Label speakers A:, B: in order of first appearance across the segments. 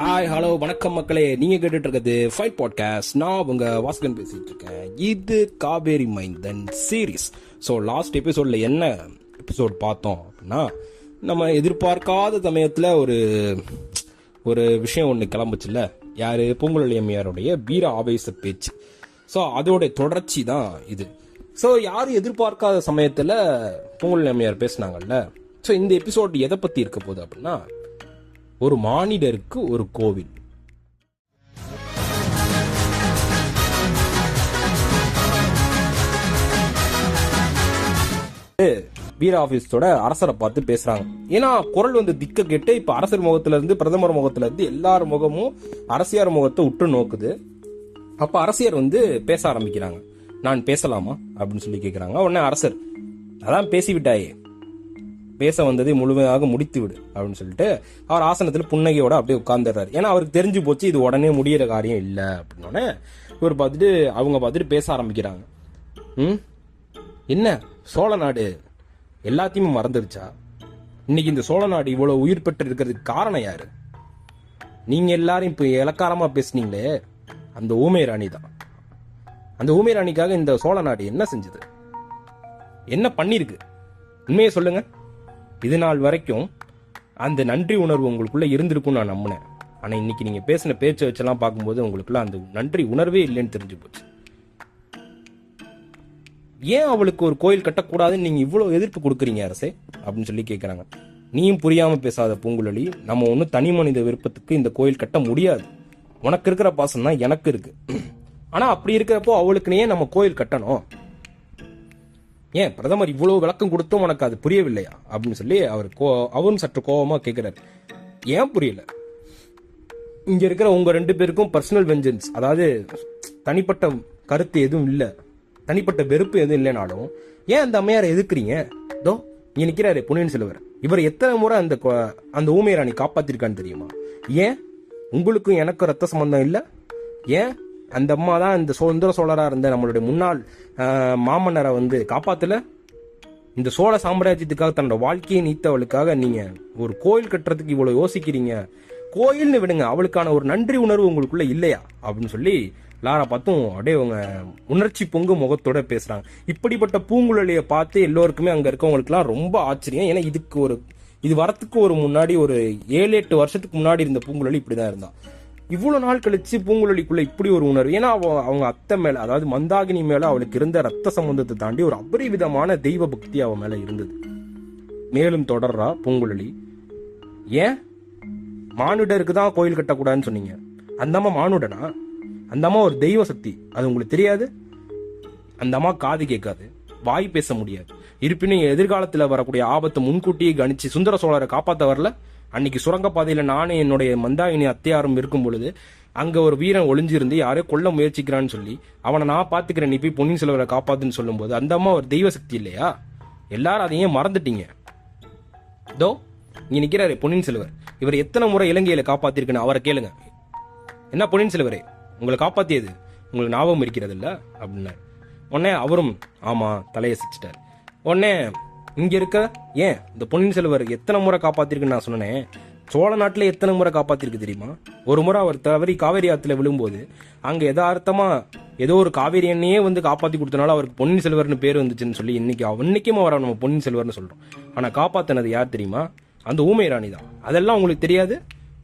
A: Hi hello வணக்கம் மக்களே, நீங்க கேட்டுட்டு இருக்கிறது ஃபைட் பாட்காஸ்ட். நான் உங்க வாசகன் பேசிட்டு இருக்கேன். இது காவேரி மைந்தன் சீரீஸ். ஸோ லாஸ்ட் எபிசோட்ல என்ன எபிசோட் பார்த்தோம் அப்படின்னா, நம்ம எதிர்பார்க்காத சமயத்தில் ஒரு விஷயம் ஒன்று கிளம்புச்சுல்ல, யாரு பூங்குழலி அம்மையாருடைய வீர ஆவேச பேச்சு. ஸோ அதோடைய தொடர்ச்சி தான் இது. ஸோ யாரும் எதிர்பார்க்காத சமயத்தில் பூங்குழலி அம்மையார் பேசினாங்கல்ல. ஸோ இந்த எபிசோட் எதை பற்றி இருக்க போகுது அப்படின்னா, ஒரு மானிடருக்கு ஒரு கோவில். வீர ஆபீஸோட அரசரை பார்த்து பேசுறாங்க. ஏன்னா குரல் திக்க கேட்டு இப்ப அரசர் முகத்துல இருந்து பிரதமர் முகத்துல இருந்து எல்லார் முகமும் அரசியார் முகத்தை உற்று நோக்குது. அப்ப அரசியர் பேச ஆரம்பிக்கிறாங்க. நான் பேசலாமா அப்படின்னு சொல்லி கேட்கிறாங்க. உடனே அரசர், அதான் பேசிவிட்டாயே, பேச வந்ததை முழுமையாக முடித்து விடு அப்படின்னு சொல்லிட்டு அவர் ஆசனத்தில் புன்னகையோட அப்படியே உட்கார்ந்துடுறாரு. ஏன்னா அவருக்கு தெரிஞ்சு போச்சு இது உடனே முடியிற காரியம் இல்லை அப்படின்னோடனே இவர் அவங்க பார்த்துட்டு பேச ஆரம்பிக்கிறாங்க. என்ன சோழ நாடு எல்லாத்தையுமே மறந்துடுச்சா? இன்னைக்கு இந்த சோழ நாடு இவ்வளவு உயிர் பெற்று இருக்கிறதுக்கு காரணம் யாரு? நீங்க எல்லாரும் இப்ப இலக்காரமா பேசுனீங்களே, அந்த ஊமை ராணி தான். அந்த ஊமை ராணிக்காக இந்த சோழ நாடு என்ன செஞ்சது, என்ன பண்ணிருக்கு? உண்மையை சொல்லுங்க. இது நாள் வரைக்கும் அந்த நன்றி உணர்வு உங்களுக்குள்ள இருந்திருக்கும் நான் நம்பினேன். ஆனா இன்னைக்கு நீங்க பேசின பேச்சை வச்செல்லாம் பார்க்கும்போது உங்களுக்குள்ள அந்த நன்றி உணர்வே இல்லைன்னு தெரிஞ்சு போச்சு. ஏன் அவளுக்கு ஒரு கோயில் கட்டக்கூடாதுன்னு நீங்க இவ்வளவு எதிர்ப்பு கொடுக்குறீங்க அரசே அப்படின்னு சொல்லி கேட்கறாங்க. நீயும் புரியாம பேசாத பூங்குழலி, நம்ம ஒன்னும் தனி மனித விருப்பத்துக்கு இந்த கோயில் கட்ட முடியாது. உனக்கு இருக்கிற பாசம் தான் எனக்கு இருக்கு. ஆனா அப்படி இருக்கிறப்போ அவளுக்குன்னு ஏன் நம்ம கோயில் கட்டணும்? ஏன் பிரதமர் இவ்வளவு விளக்கம் கொடுத்தும் உனக்கு அது புரியவில்லையா அப்படின்னு சொல்லி அவரும் சற்று கோபமா கேட்கிறாரு. ஏன் புரியல? இங்க இருக்கிற உங்க ரெண்டு பேருக்கும் பர்சனல் வெஞ்சன்ஸ், அதாவது தனிப்பட்ட கருத்து எதுவும் இல்ல, தனிப்பட்ட வெறுப்பு எதுவும் இல்லைனாலும் ஏன் அந்த அம்மையாரை எதிர்க்கிறீங்க? தோ இங்க நிக்கிறாரு பொன்னியின் செல்வர். இவர் எத்தனை முறை அந்த ஊமை ராணி காப்பாத்திருக்கான்னு தெரியுமா? ஏன் உங்களுக்கும் எனக்கும் ரத்த சம்பந்தம் இல்ல? ஏன் அந்த அம்மா தான் இந்த சுந்தர சோழரா இருந்த நம்மளுடைய முன்னாள் மாமன்னரை காப்பாத்தல? இந்த சோழ சாம்ராஜ்யத்துக்காக தன்னோட வாழ்க்கையை நீத்தவளுக்காக நீங்க ஒரு கோயில் கட்டுறதுக்கு இவ்வளவு யோசிக்கிறீங்க. கோயில்னு விடுங்க, அவளுக்கான ஒரு நன்றி உணர்வு உங்களுக்குள்ள இல்லையா அப்படின்னு சொல்லி லாரா பார்த்தும் அப்படியே அவங்க உணர்ச்சி பொங்கு முகத்தோட பேசுறாங்க. இப்படிப்பட்ட பூங்குழலியை பார்த்து எல்லோருக்குமே அங்க இருக்கவங்களுக்குலாம் ரொம்ப ஆச்சரியம். ஏன்னா இது வரத்துக்கு ஒரு முன்னாடி ஒரு 7-8 வருஷத்துக்கு முன்னாடி இருந்த பூங்குழலி இப்படிதான் இருந்தா. இவ்வளவு நாள் கழிச்சு பூங்குழலிக்குள்ள இப்படி ஒரு உணர்வு. ஏன்னா அவங்க அத்தை மேல, அதாவது மந்தாகினி மேல அவளுக்கு இருந்த ரத்த சம்பந்தத்தை தாண்டி ஒரு அபரிவிதமான தெய்வ பக்தி அவ மேல இருந்தது. மேலும் தொடர்றா பூங்குழலி. ஏன் மானுடருக்கு தான் கோயில் கட்டக்கூடாதுன்னு சொன்னீங்க? அந்த அம்மா மானுடனா? அந்த அம்மா ஒரு தெய்வ சக்தி, அது உங்களுக்கு தெரியாது? அந்த அம்மா காது கேட்காது, வாய் பேச முடியாது. இருப்பினும் எதிர்காலத்துல வரக்கூடிய ஆபத்தை முன்கூட்டியே கணிச்சு சுந்தர சோழரை காப்பாத்த வரல? அன்னைக்கு சுரங்கப்பாதையில நானும் என்னுடைய மந்தாகினி அத்தையாரும் இருக்கும் பொழுது அங்க ஒரு வீரன் ஒளிஞ்சிருந்து யாரோ கொல்ல முயற்சிக்கிறான்னு சொல்லி அவனை நான் பாத்துக்கிறேன், நீ போய் பொன்னியின் செல்வரை காப்பாத்துன்னு சொல்லும் போது அந்த அம்மா ஒரு தெய்வ சக்தி இல்லையா? எல்லாரும் அதையும் மறந்துட்டீங்க. தோ இங்க நிக்கிறாரு பொன்னியின் செல்வர். இவர் எத்தனை முறை இலங்கையில காப்பாத்திருக்குன்னு அவரை கேளுங்க. என்ன பொன்னியின் செல்வரே, உங்களை காப்பாத்தியது உங்களுக்கு ஞாபகம் இருக்கிறது இல்ல அப்படின்னாரு. உடனே அவரும் ஆமா தலையசிச்சிட்டார். உடனே இங்க இருக்க ஏன் இந்த பொன்னியின் செல்வர் எத்தனை முறை காப்பாத்திருக்குன்னு நான் சொன்னேன். சோழ நாட்டுல எத்தனை முறை காப்பாத்திருக்கு தெரியுமா? ஒரு முறை அவர் தவறி காவேரி ஆத்துல விழும்போது அங்க யதார்த்தமா ஏதோ ஒரு காவேரி எண்ணையே காப்பாத்தி கொடுத்தனால அவருக்கு பொன்னியின் செல்வர்னு பேர் வந்துச்சுன்னு சொல்லி இன்னைக்கும் அவரை நம்ம பொன்னியின் செல்வர்னு சொல்றோம். ஆனா காப்பாத்தினது யார் தெரியுமா? அந்த ஊமை ராணி தான். அதெல்லாம் உங்களுக்கு தெரியாது?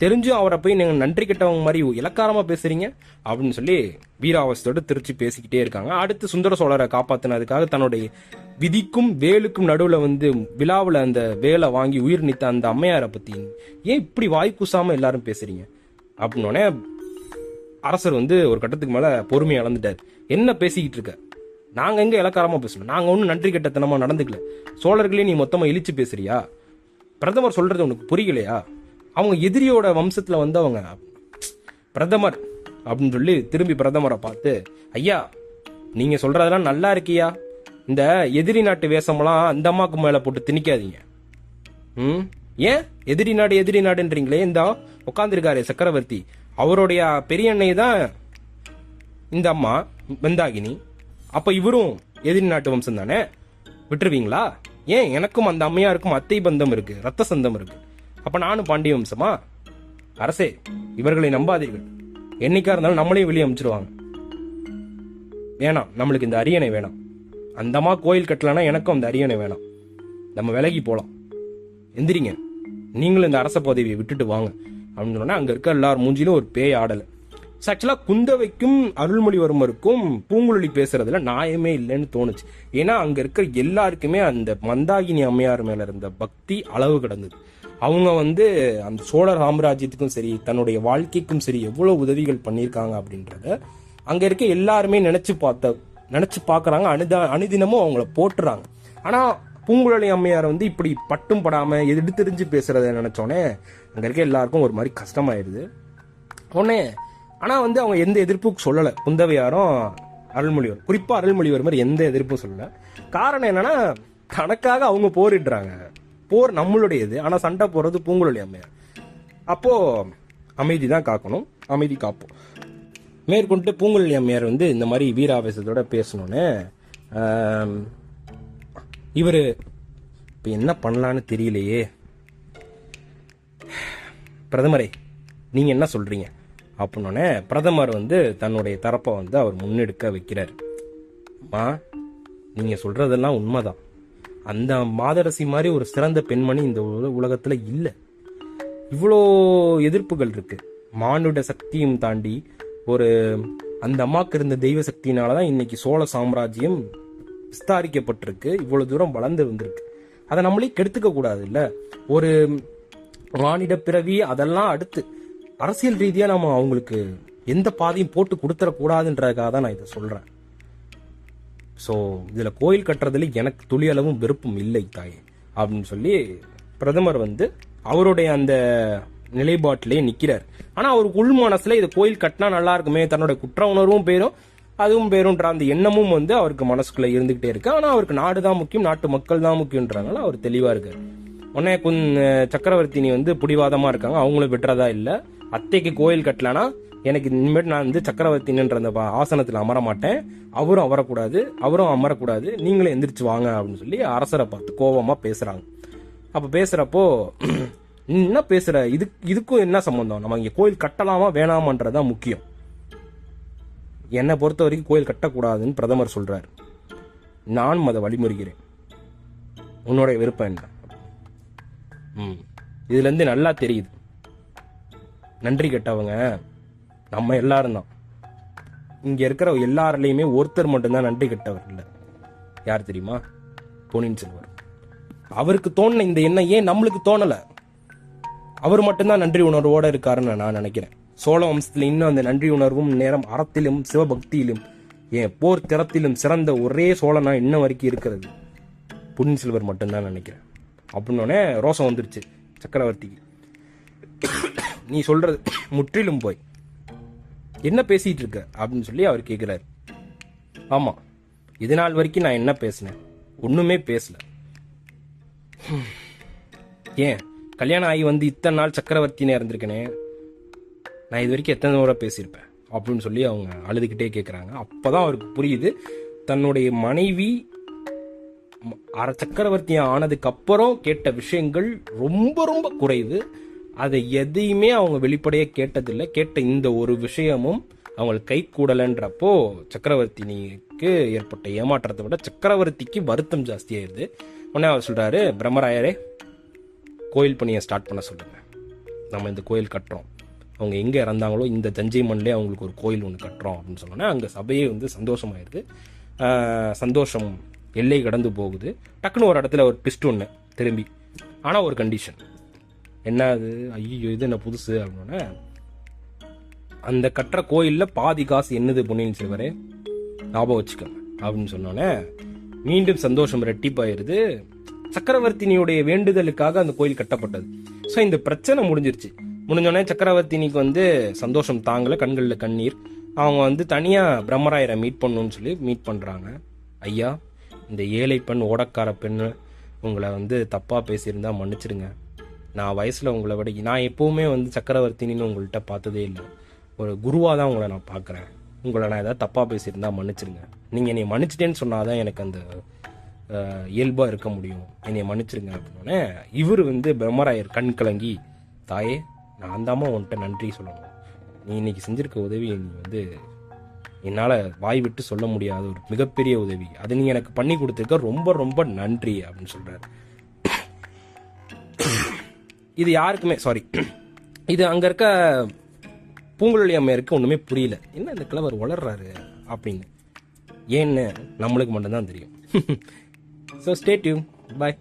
A: தெரிஞ்சும் அவரை போய் நீங்க நன்றி கெட்டவங்க மாதிரி இலக்காரமா பேசுறீங்க அப்படின்னு சொல்லி வீராவசத்தோடு திருச்சி பேசிக்கிட்டே இருக்காங்க. அடுத்து சுந்தர சோழரை காப்பாத்தினதுக்காக தன்னுடைய விதிக்கும் வேலுக்கும் நடுவுல விழாவில் அந்த வேலை வாங்கி உயிர் நீத்த அந்த அம்மையாரை பத்தி ஏன் இப்படி வாய் கூசாம எல்லாரும் பேசுறீங்க அப்படின்னோடனே அரசர் ஒரு கட்டத்துக்கு மேல பொறுமையை இழந்துட்டாரு. என்ன பேசிக்கிட்டு இருக்க? நாங்க எங்க இலக்காரமா பேசணும்? நாங்க ஒன்னும் நன்றி கெட்டத்தனமா நடந்துக்கல. சோழர்களே நீ மொத்தமா இழிச்சு பேசுறியா? பிரதமர் சொல்றது உனக்கு புரியலையா? அவங்க எதிரியோட வம்சத்துல அவங்க பிரதமர் அப்படின்னு சொல்லி திரும்பி பிரதமரை பார்த்து, ஐயா நீங்க சொல்றதெல்லாம் நல்லா இருக்கியா, இந்த எதிரி நாட்டு வேஷமெல்லாம் அந்த அம்மாக்கு மேல போட்டு திணிக்காதீங்க. ஏன் எதிரி நாடுன்றீங்களே? இந்த உட்காந்துருக்காரு சக்கரவர்த்தி, அவருடைய பெரிய அன்னை தான் இந்த அம்மா மந்தாகினி. அப்ப இவரும் எதிரி நாட்டு வம்சம் தானே, விட்டுருவீங்களா? ஏன் எனக்கும் அந்த அம்மையாருக்கும் அத்தை பந்தம் இருக்கு, ரத்த சந்தம் இருக்கு. அப்ப நானும் பாண்டிய வம்சமா? அரசே, இவர்களை நம்பாதீர்கள். என்னைக்கா இருந்தாலும் நம்மளையும் வெளியே அமைச்சிருவாங்க. வேணாம், நம்மளுக்கு இந்த அரியணை வேணாம். அந்தமா கோயில் கட்டலன்னா எனக்கும் அந்த அரியணை வேணாம். நம்ம விலகி போலாம். எந்திரிங்க, நீங்களும் இந்த அரச பதவியை விட்டுட்டு வாங்க அப்படின்னு சொன்னா அங்க இருக்க எல்லாரும் மூஞ்சிலும் ஒரு பேய் ஆடலை. ஆக்சுவலா குந்தவைக்கும் அருள்மொழிவர்மருக்கும் பூங்குழலி பேசுறதுல நியாயமே இல்லைன்னு தோணுச்சு. ஏன்னா அங்க இருக்கிற எல்லாருக்குமே அந்த மந்தாகினி அம்மையார் மேல இருந்த பக்தி அளவு கடந்தது. அவங்க அந்த சோழ சாம்ராஜ்யத்துக்கும் சரி தன்னுடைய வாழ்க்கைக்கும் சரி எவ்வளவு உதவிகள் பண்ணியிருக்காங்க அப்படின்றத அங்க இருக்க எல்லாருமே நினைச்சு பாக்குறாங்க. அனுதினமும் அவங்கள போட்டுறாங்க. ஆனா பூங்குழலி அம்மையார் இப்படி பட்டும் படாம எடுத்தெறிஞ்சு பேசுறத நினைச்சோடனே அங்க இருக்க எல்லாருக்கும் ஒரு மாதிரி கஷ்டமாயிருது. உடனே ஆனா அவங்க எந்த எதிர்ப்பும் சொல்லல. குந்தவையாரும் அருள்மொழிவர், குறிப்பா அருள்மொழிவர் மாதிரி எந்த எதிர்ப்பும் சொல்லல. காரணம் என்னன்னா, தனக்காக அவங்க போரிடுறாங்க. போர் நம்மளுடையது, ஆனா சண்டை போறது பூங்குழலி அம்மையார். அப்போ அமைதி தான் காக்கணும், அமைதி காப்போம். மேற்கொண்டு பூங்குழலி அம்மையார் இந்த மாதிரி வீராவேசத்தோட பேசணும்னு இவரு இப்ப என்ன பண்ணலான்னு தெரியலையே, பிரதமரே நீங்க என்ன சொல்றீங்க அப்படின்னோடனே பிரதமர் தன்னுடைய தரப்பை அவர் முன்னெடுக்க வைக்கிறார். அம்மா, நீங்க சொல்றதெல்லாம் உண்மைதான். அந்த மாதரசி மாதிரி ஒரு சிறந்த பெண்மணி இந்த உலகத்துல இல்ல. இவ்வளோ எதிர்ப்புகள் இருக்கு. மானுட சக்தியும் தாண்டி அந்த அம்மாக்கு இருந்த தெய்வ சக்தியினாலதான் இன்னைக்கு சோழ சாம்ராஜ்யம் விஸ்தாரிக்கப்பட்டிருக்கு, இவ்வளவு தூரம் வளர்ந்து வந்திருக்கு. அதை நம்மளே கெடுத்துக்க கூடாது இல்ல. ஒரு மானிட பிறவி அதெல்லாம் அடுத்து அரசியல் ரீதியா நம்ம அவங்களுக்கு எந்த பாதையும் போட்டு கொடுத்துட கூடாதுன்றதுக்காக தான் நான் இதை சொல்றேன். சோ இதுல கோயில் கட்டுறதுல எனக்கு துளி அளவும் விருப்பம் இல்லை தாயே அப்படின்னு சொல்லி பிரதமர் அவருடைய அந்த நிலைப்பாட்டிலே நிக்கிறார். ஆனா அவருக்கு உள் மனசுல இது கோயில் கட்டினா நல்லா இருக்குமே, தன்னோட குற்ற உணர்வும் பேரும் அதுவும் பேரும்ன்ற அந்த எண்ணமும் அவருக்கு மனசுக்குள்ள இருந்துகிட்டே இருக்கு. ஆனா அவருக்கு நாடுதான் முக்கியம், நாட்டு மக்கள் தான் முக்கியம்ன்றாங்க. அவர் தெளிவா இருக்காரு. உடனே சக்கரவர்த்தினி பிடிவாதமா இருக்காங்க. அவங்களும் விட்டுறதா இல்ல. அத்தைக்கு கோயில் கட்டலனா எனக்கு இனிமேட்டு நான் சக்கரவர்த்தின்ற அந்த ஆசனத்தில் அமர மாட்டேன், அவரும் அமரக்கூடாது, நீங்களே எந்திரிச்சு வாங்க அப்படின்னு சொல்லி அரசரை பார்த்து கோபமா பேசுறாங்க. அப்ப பேசுறப்போ என்ன பேசுற, இதுக்கும் என்ன சம்பந்தம், நம்ம இங்க கோயில் கட்டலாமா வேணாமான்றதான் முக்கியம். என்னை பொறுத்த வரைக்கும் கோயில் கட்டக்கூடாதுன்னு பிரதமர் சொல்றாரு. நானும் அதை வழிமுறைகிறேன். உன்னுடைய விருப்பம் என்ன? இதுல இருந்து நல்லா தெரியுது, நன்றி கெட்டவங்க நம்ம எல்லாரும் தான். இங்க இருக்கிற எல்லாரிலையுமே ஒருத்தர் மட்டும்தான் நன்றி கெட்டவர் இல்ல. யார் தெரியுமா? பொன்னியின் செல்வர். அவருக்கு தோணுன இந்த எண்ணம் ஏன் நம்மளுக்கு தோணல? அவர் மட்டும்தான் நன்றி உணர்வோட இருக்காருன்னு நான் நினைக்கிறேன். சோழ வம்சத்துல இன்னும் அந்த நன்றி உணர்வும் நேரம் அறத்திலும் சிவபக்தியிலும் ஏன் போர் திறத்திலும் சிறந்த ஒரே சோழனா இன்ன வரைக்கும் இருக்கிறது பொன்னியின் செல்வர் மட்டும்தான் நினைக்கிறேன். அப்படின்னோடனே ரோசம் வந்துருச்சு சக்கரவர்த்திக்கு. நீ சொல்றது முற்றிலும் போய் என்ன பேசிட்டு இருக்க அப்படின்னு சொல்லி அவர் கேட்கிறாரு. ஆமா, இது நாள் வரைக்கும் நான் என்ன பேசினேன்? ஒண்ணுமே பேசல. ஏன் கல்யாணம் ஆகி இத்தனை நாள் சக்கரவர்த்தினே இருந்திருக்கனே, நான் இது வரைக்கும் எத்தனை முறை பேசியிருப்பேன் அப்படின்னு சொல்லி அவங்க அழுதுகிட்டே கேட்குறாங்க. அப்பதான் அவருக்கு புரியுது, தன்னுடைய மனைவி சக்கரவர்த்தி ஆனதுக்கு அப்புறம் கேட்ட விஷயங்கள் ரொம்ப ரொம்ப குறைவு. அதை எதையுமே அவங்க வெளிப்படையே கேட்டதில்லை. கேட்ட இந்த ஒரு விஷயமும் அவங்களுக்கு கை கூடலன்றப்போ சக்கரவர்த்தினிக்கு ஏற்பட்ட ஏமாற்றத்தை விட சக்கரவர்த்திக்கு வருத்தம் ஜாஸ்தியாயிருது. உடனே அவர் சொல்றாரு, பிரம்மராயரே கோயில் பணியை ஸ்டார்ட் பண்ண சொல்லுங்க, நம்ம இந்த கோயில் கட்டுறோம். அவங்க எங்க இறந்தாங்களோ இந்த தஞ்சை மண்ணிலே அவங்களுக்கு ஒரு கோயில் ஒன்று கட்டுறோம் அப்படின்னு சொன்னோன்னா அங்கே சபையே சந்தோஷமாயிருது. சந்தோஷம் எல்லை கடந்து போகுது. டக்குன்னு ஒரு இடத்துல ஒரு ட்விஸ்ட் ஒன்று திரும்பி, ஆனால் ஒரு கண்டிஷன். என்ன அது? ஐயோ இது என்ன புதுசு அப்படின்னா, அந்த கட்டுற கோயில்ல பாதி காசு என்னது பொன்னியின் செல்வரே, ஞாபகம் வச்சுக்கோங்க அப்படின்னு சொன்னோன்னே மீண்டும் சந்தோஷம் ரெட்டிப்பாயிருது. சக்கரவர்த்தினியுடைய வேண்டுதலுக்காக அந்த கோயில் கட்டப்பட்டது. ஸோ இந்த பிரச்சனை முடிஞ்சிருச்சு. முடிஞ்சோடனே சக்கரவர்த்தினிக்கு சந்தோஷம் தாங்கல, கண்களில் கண்ணீர். அவங்க தனியா பிரம்மராயரை மீட் பண்ணணும்னு சொல்லி மீட் பண்றாங்க. ஐயா, இந்த ஏழை பெண் ஓடக்கார பெண்ணு உங்களை தப்பா பேசியிருந்தா மன்னிச்சிடுங்க. நான் வயசுல உங்களை விட நான் எப்பவுமே சக்கரவர்த்தினின்னு உங்கள்கிட்ட பார்த்ததே இல்லை. ஒரு குருவா தான் உங்களை நான் பார்க்குறேன். உங்களை நான் ஏதாவது தப்பா பேசியிருந்தா மன்னிச்சிடுங்க. நீங்க என்னை மன்னிச்சிட்டேன்னு சொன்னாதான் எனக்கு அந்த இயல்பா இருக்க முடியும். என்னை மன்னிச்சிருங்க அப்படின்னோடனே இவர் பிரம்மராயர் கண் கலங்கி, தாயே நான் தாம்மா உன்கிட்ட நன்றி சொல்லணும். நீ இன்னைக்கு செஞ்சிருக்க உதவி நீ வந்து என்னால் வாய் விட்டு சொல்ல முடியாத ஒரு மிகப்பெரிய உதவி. அது நீ எனக்கு பண்ணி கொடுத்துருக்க, ரொம்ப ரொம்ப நன்றி அப்படின்னு சொல்கிறாரு. இது யாருக்குமே இது அங்கே இருக்க பூங்குழலி அம்மையாருக்கு ஒன்றுமே புரியல. என்ன இந்த கிழவர் வளர்றாரு அப்படின்னு. ஏன்னு நம்மளுக்கு மட்டும்தான் தெரியும். So stay tuned. பாய்.